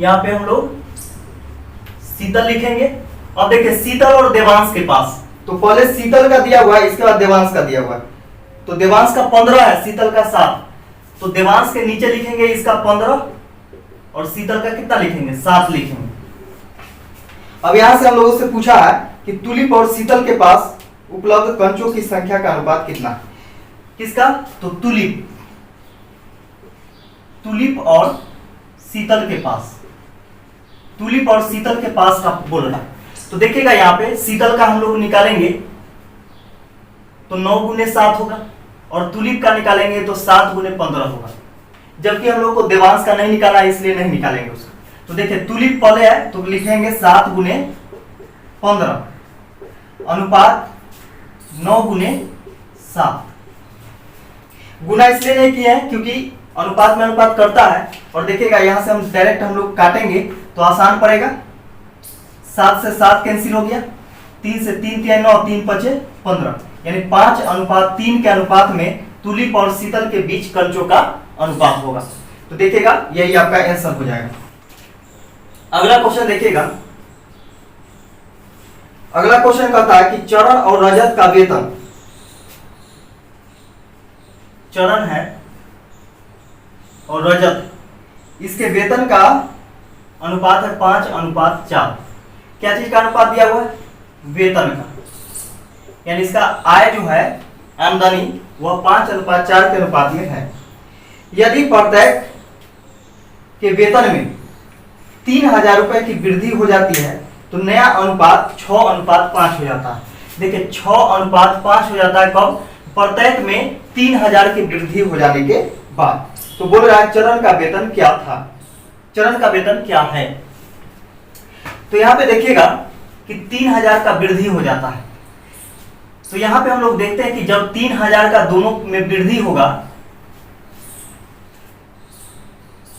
यहाँ पे हम लोग शीतल लिखेंगे। अब देखिए शीतल और देवांश के पास, तो पहले शीतल का दिया हुआ है, इसके बाद देवांश का दिया हुआ है। तो देवांश का 15 है, शीतल का 7, तो देवांश के नीचे लिखेंगे इसका 15 और शीतल का कितना लिखेंगे, 7 लिखेंगे। अब यहां से हम लोगों से पूछा है कि तुलिप और शीतल के पास उपलब्ध कंचों की संख्या का अनुपात कितना है। किसका, तो तुलिप और शीतल के पास, तुलिप और शीतल के पास का बोल रहा है। तो देखिएगा यहाँ पे शीतल का हम लोग निकालेंगे तो 9 गुने 7 होगा, और तुलिप का निकालेंगे तो 7 गुने 15 होगा। जबकि हम लोग को देवांश का नहीं निकाला है, इसलिए नहीं निकालेंगे उसका। तो देखिए तुलिप पहले है तो लिखेंगे 7 गुने 15 अनुपात 9 गुने 7। गुना इसलिए नहीं किया है क्योंकि अनुपात में अनुपात करता है। और देखिएगा यहां से हम डायरेक्ट हम लोग काटेंगे तो आसान पड़ेगा। 7 से 7 कैंसिल हो गया, 3 से 3 तिया 9, 3 पचे 15, यानी 5:3 के अनुपात में तुलिप और शीतल के बीच कंचों का अनुपात होगा। तो देखिएगा यही आपका आंसर हो जाएगा। अगला क्वेश्चन देखिएगा। अगला क्वेश्चन कहता है कि चरण और रजत का वेतन, चरण है और रजत, इसके वेतन का अनुपात है 5:4। क्या चीज का अनुपात दिया हुआ है, वेतन का, यानी इसका आय जो है आमदनी वह 5:4 के अनुपात में है। यदि प्रत्येक के वेतन में 3000 रुपए की वृद्धि हो जाती है तो नया अनुपात 6:5 हो जाता है। देखिए 6:5 हो जाता है कब, प्रत्येक में 3000 की वृद्धि हो जाने के बाद। तो बोल रहा है चरण का वेतन क्या था, चरण का वेतन क्या है। तो यहां पे देखिएगा कि 3000 का वृद्धि हो जाता है। तो यहां पे हम लोग देखते हैं कि जब 3000 का दोनों में वृद्धि होगा,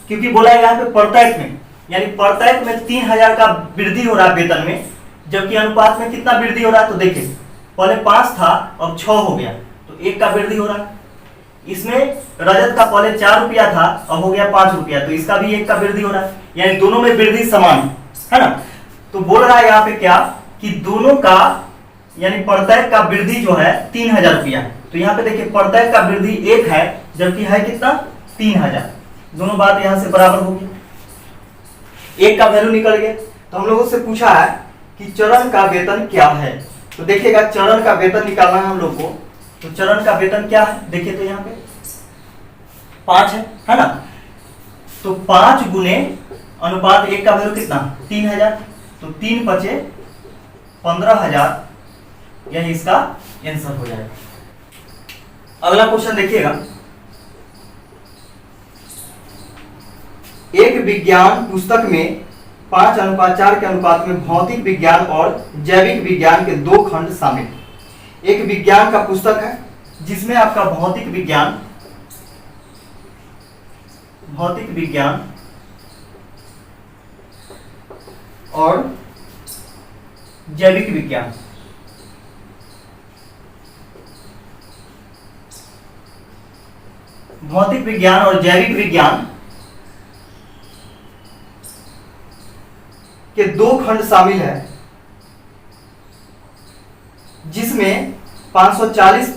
क्योंकि बोला है यहां पे प्रत्येक में, यानी प्रत्येक में 3000 का वृद्धि हो रहा है वेतन में, जबकि अनुपात में कितना वृद्धि हो रहा है। तो देखिए पहले 5 था अब 6 हो गया, तो 1 का वृद्धि हो रहा है। इसमें रजत का पहले 4 रुपया था अब हो गया 5 रुपया, तो इसका भी 1 का वृद्धि हो रहा है, यानी दोनों में वृद्धि समान है ना। तो बोल रहा है यहाँ पे क्या कि दोनों का यानी प्रत्येक का वृद्धि जो है 3000 रुपया है। तो यहाँ पे देखिए प्रत्येक का वृद्धि 1 है, जबकि है कितना 3000। दोनों बात यहाँ से बराबर होगी, 1 का वैल्यू निकल गया। तो हम लोगों से पूछा है कि चरण का वेतन क्या है। तो देखिएगा चरण का वेतन निकालना है हम लोग को। तो चरण का वेतन क्या है, देखिए तो यहाँ पे 5 है ना। तो 5 गुने अनुपात 1 का वैल्यू कितना 3000, तो 3 बचे 15000, यही इसका आंसर हो जाएगा। अगला क्वेश्चन देखिएगा। एक विज्ञान पुस्तक में 5:4 के अनुपात में भौतिक विज्ञान और जैविक विज्ञान के 2 खंड शामिल। एक विज्ञान का पुस्तक है जिसमें आपका भौतिक विज्ञान और जैविक विज्ञान, भौतिक विज्ञान और जैविक विज्ञान के 2 खंड शामिल है, जिसमें 540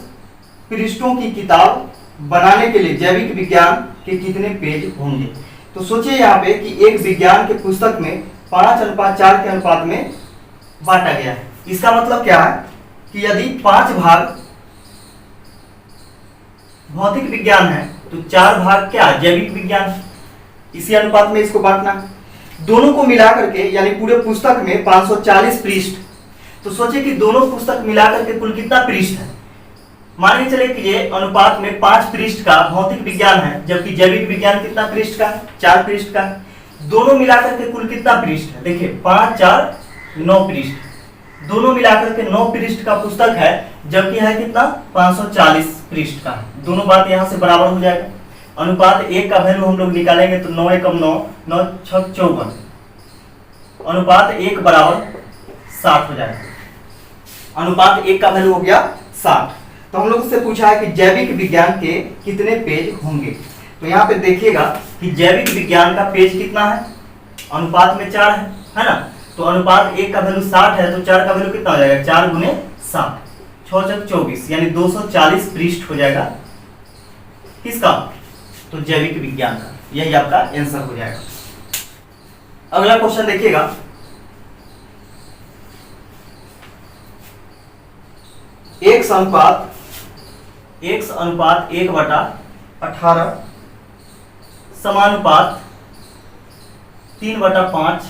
पृष्ठों की किताब बनाने के लिए जैविक विज्ञान के कितने पेज होंगे। तो सोचिए यहाँ पे कि एक विज्ञान के पुस्तक में 5:4 के अनुपात में बांटा गया है। इसका मतलब क्या है कि यदि 5 भाग भौतिक विज्ञान है तो 4 भाग क्या जैविक विज्ञान, इसी अनुपात में इसको बांटना। दोनों को मिला करके यानी पूरे पुस्तक में 540 पृष्ठ, तो सोचिए कि दोनों पुस्तक मिलाकर के कुल कितना पृष्ठ है। मान के चले कि ये अनुपात में 5 पृष्ठ का भौतिक विज्ञान है, जबकि जैविक विज्ञान कितना पृष्ठ का है 4 पृष्ठ का है। दोनों मिलाकर के कुल कितना पृष्ठ है, देखिए 5 4 9 पृष्ठ, दोनों मिलाकर के 9 पृष्ठ का पुस्तक है, जबकि है कितना 540 पृष्ठ का है। दोनों बात यहाँ से बराबर हो जाएगा। अनुपात 1 का वैल्यू हम लोग निकालेंगे तो 9 एकम 9, 9 6 54, अनुपात 1 बराबर 60 हो जाएगा। अनुपात 1 का वैल्यू हो गया 60। तो हम लोग से पूछा है कि जैविक विज्ञान के कितने पेज होंगे। तो यहाँ पे देखिएगा कि जैविक विज्ञान का पेज कितना है अनुपात में 4 है ना। तो अनुपात 1 का वैल्यू 60 है, तो 4 का वैल्यू कितना हो जाएगा, 4 गुने 60, 6 × 24 यानी 240 पृष्ठ हो जाएगा। किसका, तो जैविक विज्ञान का। यही आपका आंसर हो जाएगा। अगला क्वेश्चन देखिएगा, x अनुपात 1/18 समानुपात 3/5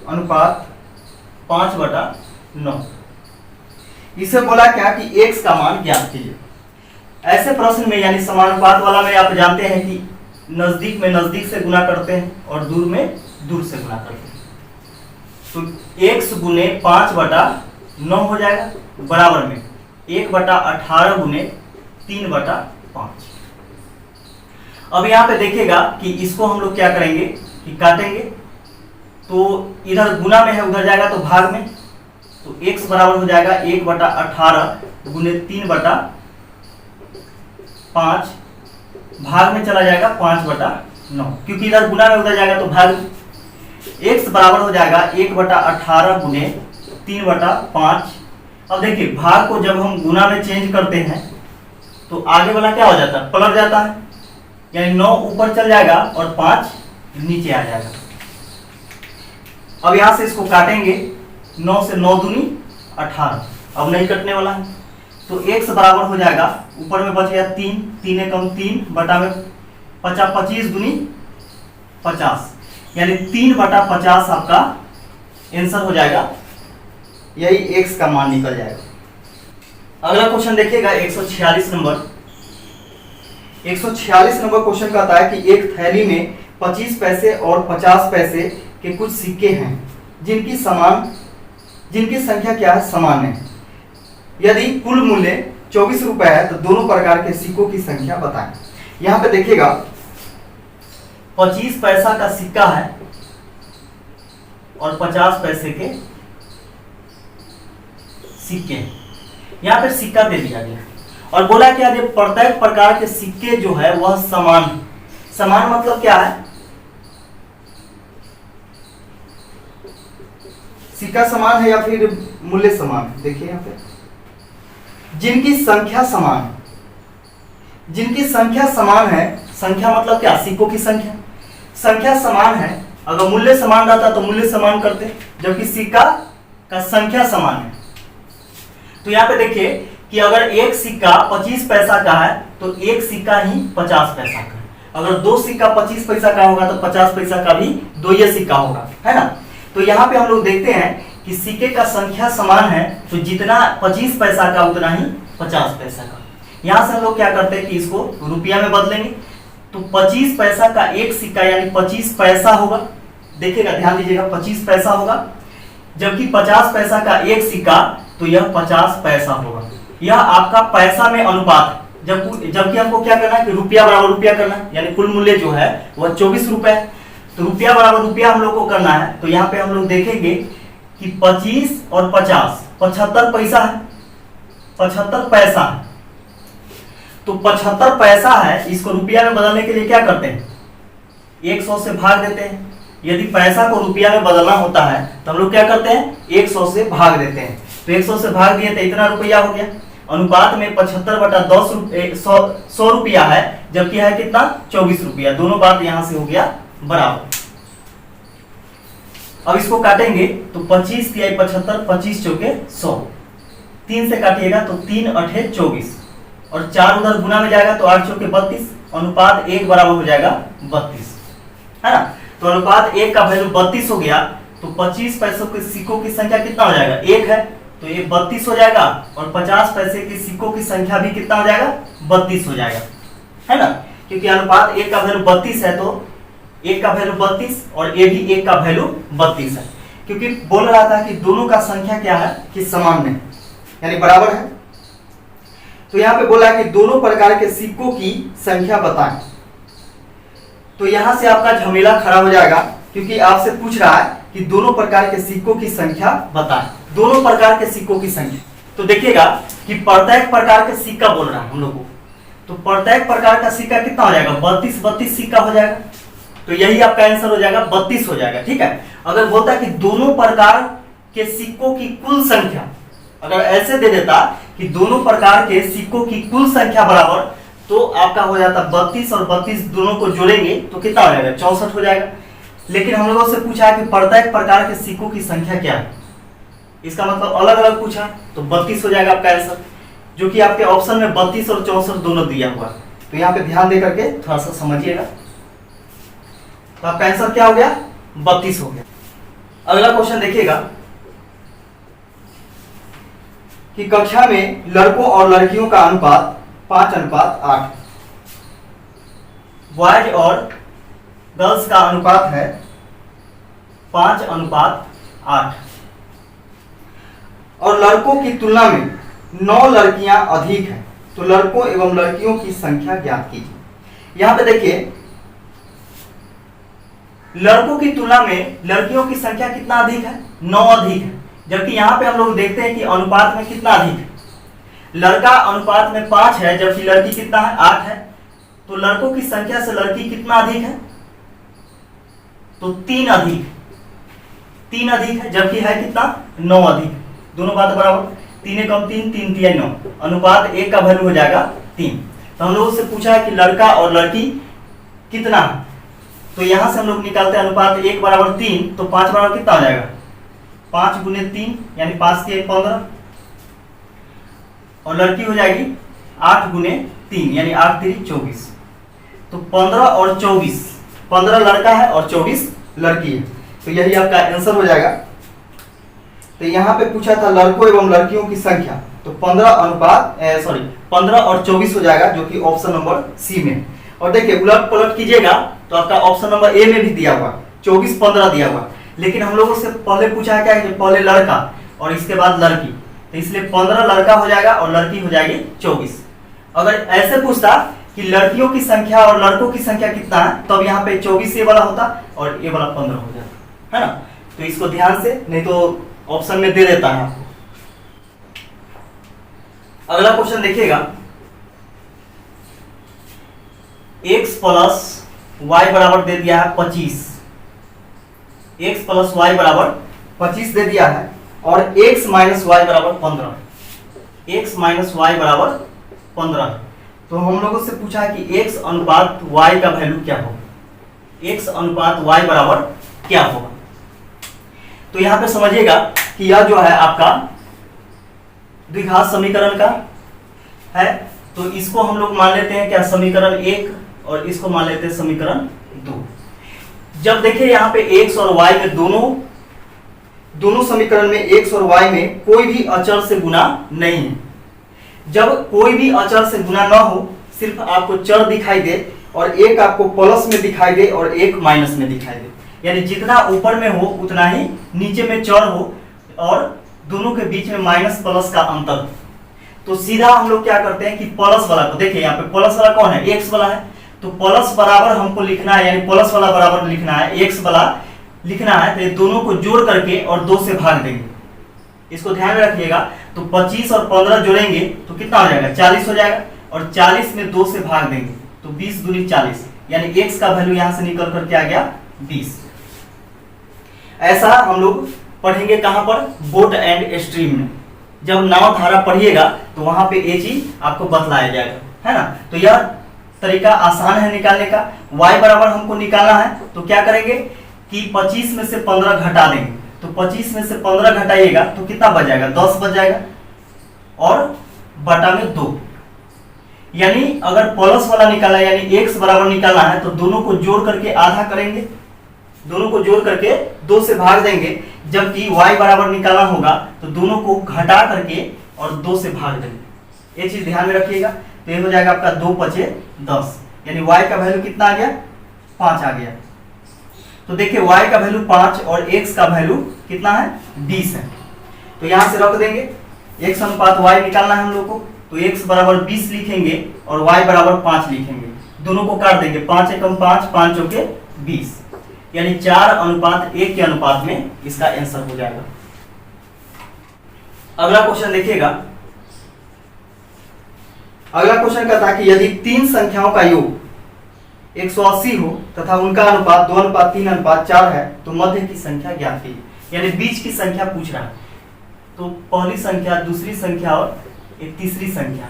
अनुपात 5/9। इसे बोला क्या कि x का मान ज्ञात कीजिए। ऐसे प्रश्न में यानी समानुपात वाला में आप जानते हैं कि नजदीक में नजदीक से गुना करते हैं और दूर में दूर से गुना करते हैं। तो x गुने 5/9 हो जाएगा, बराबर में 1/18 गुने 3/5। अब यहाँ पे देखिएगा कि इसको हम लोग क्या करेंगे कि काटेंगे, तो इधर गुना में है, उधर जाएगा तो भाग में। तो x बराबर हो जाएगा 1/18 गुने 3/5, भाग में चला जाएगा 5/9, क्योंकि इधर गुना में उधर जाएगा तो भाग में। x बराबर हो जाएगा 1/18 गुने 3/5। अब देखिए भाग को जब हम गुना में चेंज करते हैं तो आगे वाला क्या हो जाता है, पलट जाता है, यानी 9 ऊपर चल जाएगा और 5 नीचे आ जाएगा। अब यहां से इसको काटेंगे, 9 से 9 दूनी 18, अब नहीं कटने वाला है। तो x बराबर हो जाएगा, ऊपर में बच गया 3, 3 एकम 3 बटा में 25 दूनी 50, यानी 3/50 आपका आंसर हो जाएगा। यही x का मान निकल जाएगा। अगला क्वेश्चन देखिएगा 146 नंबर। 146 नंबर क्वेश्चन कहता है कि एक थैली में 25 पैसे और 50 पैसे के कुछ सिक्के हैं जिनकी संख्या क्या है, समान है। यदि कुल मूल्य 24 रुपए है तो दोनों प्रकार के सिक्कों की संख्या बताएं। यहां पे देखिएगा 25 पैसा का सिक्का है और 50 पैसे के सिक्के हैं। यहां पे सिक्का दे दिया गया और बोला क्या, प्रत्येक प्रकार के सिक्के जो है वह समान है। समान मतलब क्या है, सिक्का समान है या फिर मूल्य समान है। देखिए यहाँ पे जिनकी संख्या समान है, जिनकी संख्या समान है, संख्या मतलब क्या, सिक्कों की संख्या, संख्या समान है। अगर मूल्य समान रहता तो मूल्य समान करते, जबकि सिक्का का संख्या समान है। तो यहाँ पे देखिए कि अगर एक सिक्का 25 पैसा का है तो एक सिक्का ही 50 पैसा का है। अगर दो सिक्का 25 पैसा का होगा तो 50 पैसा का भी दो ही सिक्का होगा, है ना। तो यहाँ पे हम लोग देखते हैं कि सिक्के का संख्या समान है, तो जितना 25 पैसा का उतना ही 50 पैसा का। यहाँ से हम लोग क्या करते हैं कि इसको रुपया में बदलेंगे। तो 25 पैसा का एक सिक्का यानी 25 पैसा होगा। देखिएगा, ध्यान दीजिएगा, 25 पैसा होगा, जबकि 50 पैसा का एक सिक्का तो यह 50 पैसा होगा। यह आपका पैसा में अनुपात है, जबकि हमको क्या करना है कि रुपया बराबर रुपया करना है, यानी कुल मूल्य जो है वह 24 रुपए है। तो रुपया बराबर रुपया हम लोग को करना है। तो यहाँ पे हम लोग देखेंगे कि 25 और 50 75 पैसा है, 75 पैसा है। तो 75 पैसा है, इसको रुपया में बदलने के लिए क्या करते हैं, 100 से भाग देते हैं। यदि पैसा को रुपया में बदलना होता है तो हम लोग क्या करते हैं, 100 से भाग देते हैं। तो 100 से भाग दिए तो इतना रुपया हो गया। अनुपात में 75/10 100 रुपया है, जबकि है कितना, 24 रुपया। दोनों बात यहां से हो गया बराबर। अब इसको काटेंगे तो 25 तिहाई 75, 25 चौके 100, 3 से काटिएगा तो 3 8 24 और 4 उधर गुना में जाएगा तो 8 चौके 32, अनुपात 1 बराबर हो जाएगा 32, है ना। तो अनुपात 1 का वैल्यू 32 हो गया। तो 25 पैसों के सिक्कों की संख्या कितना हो जाएगा, 1 है, तो ये 32 हो जाएगा। और 50 पैसे के सिक्कों की संख्या भी कितना हो जाएगा, 32 हो जाएगा, है ना। क्योंकि अनुपात 1 का वैल्यू 32 है, तो 1 का वैल्यू 32 और ये भी 1 का वैल्यू 32 है। क्योंकि बोल रहा था कि दोनों का संख्या क्या है कि समान है, यानी बराबर है। तो यहाँ पे बोला है कि दोनों प्रकार के सिक्कों की संख्या बताएं। तो यहां से आपका झमेला खड़ा हो जाएगा, क्योंकि आपसे पूछ रहा है कि दोनों प्रकार के सिक्कों की संख्या बताएं। दोनों प्रकार के सिक्कों की संख्या, तो देखिएगा कि प्रत्येक प्रकार के सिक्का बोल रहा है हम लोग को। तो प्रत्येक प्रकार का सिक्का कितना हो जाएगा, 32 32 सिक्का हो जाएगा। तो यही आपका आंसर हो जाएगा 32 हो जाएगा। ठीक है, अगर बोलता है कि दोनों प्रकार के सिक्कों की कुल संख्या, अगर ऐसे दे देता कि दोनों प्रकार के सिक्कों की कुल संख्या बराबर, तो आपका हो जाता 32 और 32 दोनों को जोड़ेंगे तो कितना हो जाएगा 64 हो जाएगा। लेकिन हम लोगों से पूछा है कि प्रत्येक प्रकार के सिक्कों की संख्या क्या है, इसका मतलब अलग अलग पूछा, तो 32 हो जाएगा आपका आंसर, जो कि आपके ऑप्शन में 32 और 64 दोनों दिया हुआ। तो यहाँ पे ध्यान दे करके थोड़ा सा समझिएगा। तो आपका आंसर क्या हो गया 32 हो गया। अगला क्वेश्चन देखिएगा कि कक्षा में लड़कों और लड़कियों का अनुपात 5:8, बॉयज और गर्ल्स का अनुपात है 5:8, और लड़कों की तुलना में 9 लड़कियां अधिक हैं, तो लड़कों एवं लड़कियों की संख्या ज्ञात कीजिए। यहां पे देखिए लड़कों की तुलना में लड़कियों की संख्या कितना अधिक है, 9 अधिक है, जबकि यहां पे हम लोग देखते हैं कि अनुपात में कितना अधिक है, लड़का अनुपात में 5 है जबकि लड़की कितना है 8 है, तो लड़कों की संख्या से लड़की कितना अधिक है, तो 3 अधिक है, जबकि है कितना 9 अधिक, दोनों बात बराबर, 3 कम 3, 3 3 9, अनुपात 1 का वैल्यू हो जाएगा 3। तो हम लोगों से पूछा है कि लड़का और लड़की कितना है, तो यहां से हम लोग निकालते हैं अनुपात 1 बराबर 3, तो 5 बराबर कितना हो जाएगा 5 गुने 3 यानी 5 के 15, और लड़की हो जाएगी 8 गुने 3 यानी 8 3 24, तो 15 और 24, 15 लड़का है और 24 लड़की है, तो यही आपका आंसर हो जाएगा। तो यहाँ पे पूछा था लड़कों एवं लड़कियों की संख्या, तो 15 और 24 हो जाएगा, जो कि ऑप्शन नंबर सी में। और देखिए उलट पलट कीजिएगा तो आपका ऑप्शन नंबर ए में भी दिया हुआ 24 15 दिया हुआ, लेकिन हम लोगों से पहले पूछा है क्या है, पहले लड़का और इसके बाद लड़की, तो इसलिए 15 लड़का हो जाएगा और लड़की हो जाएगी 24। अगर ऐसे पूछता कि लड़कियों की संख्या और लड़कों की संख्या कितना है, तो अब यहाँ पे 24 ये वाला होता और ये वाला 15 हो जाता है ना। तो इसको ध्यान से, नहीं तो ऑप्शन में दे देता है आपको। अगला क्वेश्चन देखिएगा, x प्लस वाई बराबर दे दिया है 25, x प्लस वाई बराबर 25 दे दिया है, और x माइनस वाई बराबर 15, x माइनस वाई बराबर 15। तो हम लोगों से पूछा है कि x अनुपात y का वैल्यू क्या होगा, x अनुपात y बराबर क्या होगा। तो यहां पे समझिएगा कि यह जो है आपका द्विघात समीकरण का है, तो इसको हम लोग मान लेते हैं क्या समीकरण 1, और इसको मान लेते हैं समीकरण 2। जब देखिए यहाँ पे x और y में दोनों समीकरण में x और y में कोई भी अचर से गुना नहीं है। जब कोई भी अचर से गुना ना हो, सिर्फ आपको चर दिखाई दे और एक आपको प्लस में दिखाई दे और एक माइनस में दिखाई दे, यानी जितना ऊपर में हो उतना ही नीचे में चर हो, और दोनों के बीच में माइनस प्लस का अंतर, तो सीधा हम लोग क्या करते हैं कि प्लस वाला को, देखिए यहाँ पे प्लस वाला कौन है, एक्स वाला है, तो प्लस बराबर हमको लिखना है, यानी प्लस वाला बराबर लिखना है, एक्स वाला लिखना है, तो ये दोनों को जोड़ करके और 2 से भाग देंगे। इसको ध्यान में रखिएगा, तो 25 और 15 जोड़ेंगे तो कितना हो जाएगा 40 हो जाएगा, और 40 में 2 से भाग देंगे तो 20 दूनी 40, यानी x का वैल्यू यहां से निकल करके आ गया 20। ऐसा हम लोग पढ़ेंगे कहां पर, बोट एंड स्ट्रीम में। जब नाव धारा पढ़िएगा तो वहां पे ये चीज आपको बतलाया जाएगा, है ना। तो यह तरीका आसान है निकालने का। y बराबर हमको निकालना है, तो क्या करेंगे कि 25 में से 15 घटा देंगे, तो 25 में से 15 घटाइएगा तो कितना बच जाएगा 10 बच जाएगा, और बटा में 2, यानी अगर प्लस वाला निकाला यानी x बराबर निकालना है तो दोनों को जोड़ करके आधा करेंगे, दोनों को जोड़ करके 2 से भाग देंगे। जबकि y बराबर निकालना होगा तो दोनों को घटा करके और 2 से भाग देंगे। ये चीज ध्यान में रखिएगा। तो ये हो जाएगा आपका 2 5 10, यानी y का वैल्यू कितना आ गया 5 आ गया। तो देखिए y का वैल्यू 5 और x का वैल्यू कितना है 20 है, तो यहां से रख देंगे। x अनुपात y निकालना है हम लोग को, तो x बराबर 20 लिखेंगे और y बराबर 5 लिखेंगे, दोनों को काट देंगे, 5 एकम 5 5 चौके 20, यानी 4:1 के अनुपात में इसका आंसर हो जाएगा। अगला क्वेश्चन देखिएगा। अगला क्वेश्चन कहता है कि यदि 3 संख्याओं का योग 180 हो तथा उनका अनुपात 2:3:4 है तो मध्य की संख्या ज्ञात कीजिए। यानी बीच की संख्या पूछ रहा है, तो पहली संख्या, दूसरी संख्या और एक तीसरी संख्या,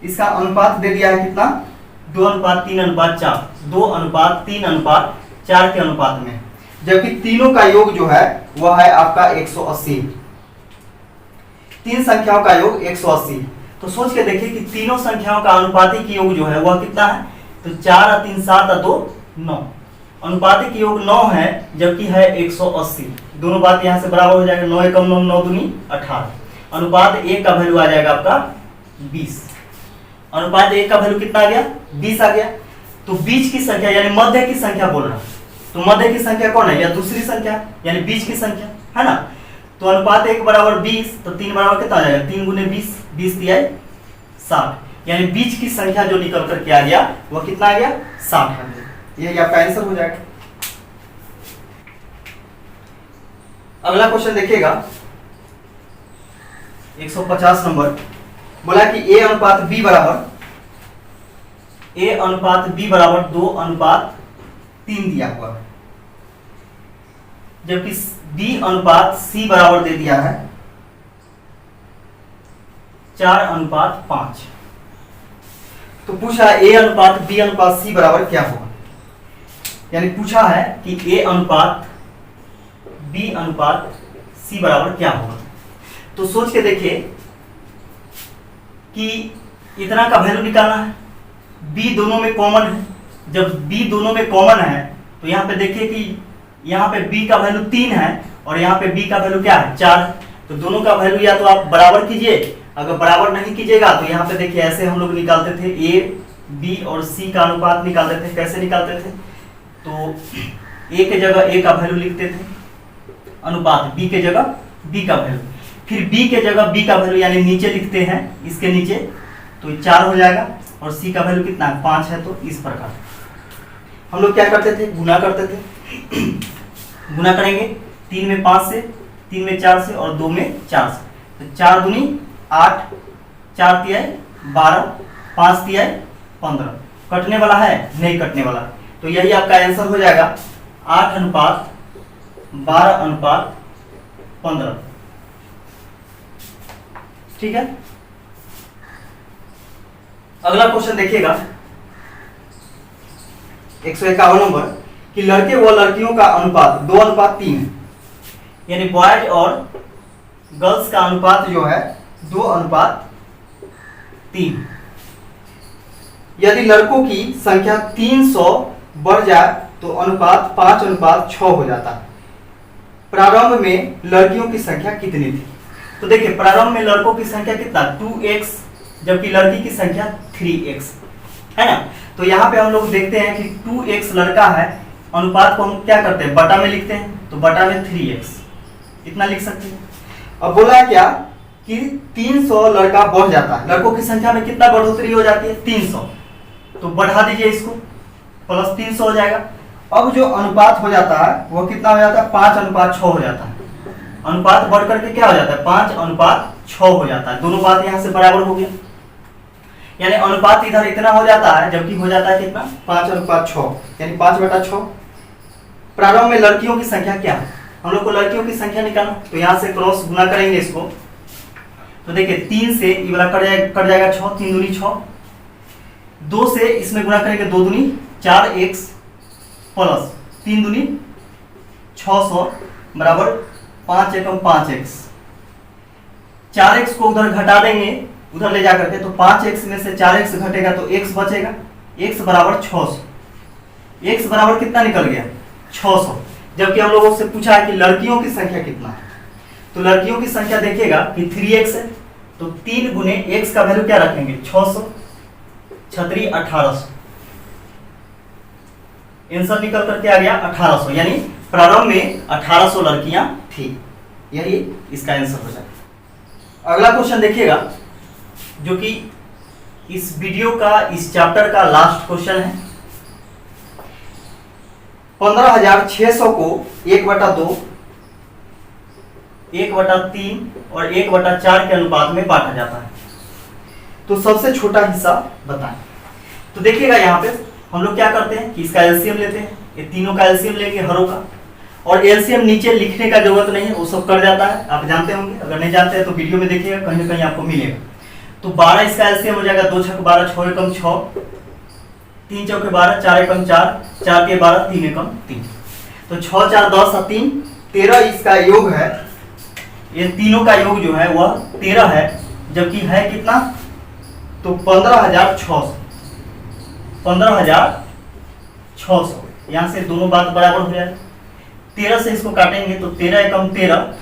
इसका अनुपात दे दिया है कितना, 2:3:4, 2:3:4 के अनुपात में, जबकि तीनों का योग जो है वह है आपका 180। तीन संख्याओं का योग 180। तो सोच के देखिए कि तीनों संख्याओं का अनुपातिक योग जो है वह कितना है, तो 4 और 3 7 और 2 9, अनुपातिक योग 9 है जबकि है 180। दोनों बात यहाँ से बराबर हो जाएगा, 9 एकम 9, 9 दूनी 18। अनुपात 1 का वैल्यू आ जाएगा आपका 20। अनुपात 1 का वैल्यू कितना आ गया, 20 आ गया। तो बीच की संख्या यानी मध्य की संख्या बोल रहा है, तो मध्य की संख्या कौन है, या दूसरी संख्या यानी बीच की संख्या है ना। तो अनुपात 1 बराबर 20, तो 3 बराबर कितना आ जाएगा, 3 गुने 20, 20 दिया 60, यानी बीच की संख्या जो निकल करके आ गया वह कितना आ गया, 60 आ गया। यही आपका आंसर हो जाएगा। अगला क्वेश्चन देखिएगा 150 नंबर, बोला कि a अनुपात b बराबर 2:3 दिया हुआ है, जबकि b अनुपात c बराबर दे दिया है 4:5। तो पूछा a अनुपात b अनुपात c बराबर क्या होगा, यानी पूछा है कि a अनुपात b अनुपात c बराबर क्या होगा। तो सोच के देखिए कि इतना का वैल्यू निकालना है, b दोनों में कॉमन है। जब b दोनों में कॉमन है तो यहाँ पे देखिए कि यहाँ पे b का वैल्यू 3 है और यहाँ पे b का वैल्यू क्या है, 4। तो दोनों का वैल्यू या तो आप बराबर कीजिए, अगर बराबर नहीं कीजिएगा तो यहाँ पे देखिए ऐसे हम लोग निकालते थे, a b और c का अनुपात निकालते थे। कैसे निकालते थे, तो a के जगह a का वैल्यू लिखते थे, अनुपात b के जगह b का वैल्यू, फिर b के जगह b का वैल्यू यानी नीचे लिखते हैं, इसके नीचे, तो 4 हो जाएगा, और c का वैल्यू कितना है, 5 है। तो इस प्रकार हम लोग क्या करते थे, गुना करते थे। गुना करेंगे 3 में 5 से, 3 में 4 से और 2 में 4 से, तो 4 दूनी 8, 4 तिया 12, 5 तिया 15। कटने वाला है, नहीं कटने वाला, तो यही आपका आंसर हो जाएगा 8:12:15। ठीक है। अगला क्वेश्चन देखिएगा 151 नंबर, कि लड़के व लड़कियों का अनुपात 2:3 है, यानी बॉयज और गर्ल्स का अनुपात जो है 2:3। यदि लड़कों की संख्या 300 बढ़ जाए तो अनुपात 5:6 हो जाता है। प्रारंभ में लड़कियों की संख्या कितनी थी। तो देखिए प्रारंभ में लड़कों की संख्या कितना, 2x, जबकि लड़की की संख्या 3x है ना। तो यहाँ पे हम लोग देखते हैं कि 2x लड़का है, अनुपात को हम क्या करते हैं, बटा में लिखते हैं, तो बटा में 3x, इतना लिख सकते हैं। अब बोला है क्या कि 300 लड़का बढ़ जाता है, लड़कों की संख्या में कितना बढ़ोतरी हो जाती है, 300, तो बढ़ा दीजिए इसको, प्लस 300 हो जाएगा। अब जो अनुपात हो जाता है वो कितना हो जाता है, 5:6 हो जाता है। अनुपात बढ़ करके क्या हो जाता है, 5:6 हो जाता है। दोनों बात यहाँ से बराबर हो गया, यानी अनुपात इधर इतना हो जाता है, जबकि हो जाता है कितना, 5:6, यानी 5/6। प्रारंभ में लड़कियों की संख्या क्या है, हम लोग को लड़कियों की संख्या निकालना, तो यहाँ से क्रॉस गुना करेंगे इसको, तो देखिए 3 से ये वाला कट जाएगा 6, 3 दूनी 6, 2 से इसमें गुना करेंगे 2 दूनी 4x, प्लस 3 दूनी 600 बराबर 5 एकम 5x। 4x को उधर घटा देंगे, उधर ले जा करके, तो 5x में से 4x घटेगा तो x बचेगा, x बराबर 600। x बराबर कितना निकल गया, 600। जबकि हम लोगों से पूछा है कि लड़कियों की संख्या कितना है, तो लड़कियों की संख्या देखिएगा कि 3x है, तो 3 गुने x का वैल्यू क्या रखेंगे, 600, 6 1800, आंसर निकल करके आ गया 1800, यानी प्रारंभ में 1800 लड़कियां थी। यही इसका आंसर हो जाएगा। अगला क्वेश्चन देखिएगा जो कि इस वीडियो का, इस चैप्टर का लास्ट क्वेश्चन है। 15,600 को 1/2, 1/3 और 1/4 के अनुपात में बांटा जाता है, तो सबसे छोटा हिस्सा बताएं। तो देखिएगा यहाँ पे हम लोग क्या करते हैं कि इसका एलसीएम लेते हैं, ये तीनों का एलसीएम लेंगे हरों का, और एलसीएम नीचे लिखने का जरूरत नहीं है, वो सब कर जाता है, आप जानते होंगे। अगर नहीं जानते हैं तो वीडियो में देखिएगा, कहीं ना कहीं आपको मिलेगा। तो 12 इसका एलसीएम हो जाएगा, 2 छक 12, 6 एकम 6, 3 चौके 12, 4 एकम 4, 4 के 12, 3 एकम 3। तो 6 4 10 और 3 13 इसका योग है। ये तीनों का योग जो है वह 13 है, जबकि है कितना, तो 15,600। 15,600, यहाँ से दोनों बात बराबर हो जाएगा। 13 से इसको काटेंगे तो 13 एकम 13,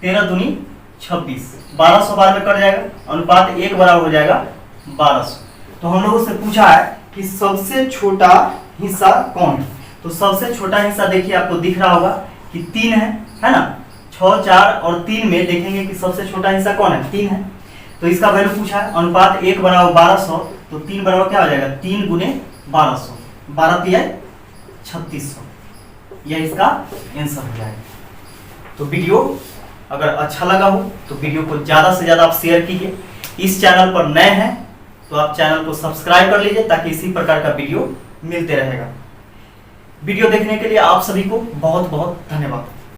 13 दूनी 26, 1200 बार में कट जाएगा, अनुपात 1 बराबर हो जाएगा 1200। तो हम लोगों से पूछा है कि सबसे छोटा हिस्सा कौन है। तो सबसे छोटा हिस्सा देखिए, आपको दिख रहा होगा कि 3 है ना। 6 4 और 3 में देखेंगे कि सबसे छोटा हिस्सा कौन है, 3 है। तो इसका वैल्यू पूछा है, अनुपात 1 बराबर 1200, तो 3 बराबर क्या हो जाएगा, 3 गुने 1200, 12 तिया 3600, यह इसका आंसर हो जाएगा। तो वीडियो अगर अच्छा लगा हो तो वीडियो को ज़्यादा से ज़्यादा आप शेयर कीजिए। इस चैनल पर नए हैं तो आप चैनल को सब्सक्राइब कर लीजिए, ताकि इसी प्रकार का वीडियो मिलते रहेगा। वीडियो देखने के लिए आप सभी को बहुत बहुत धन्यवाद।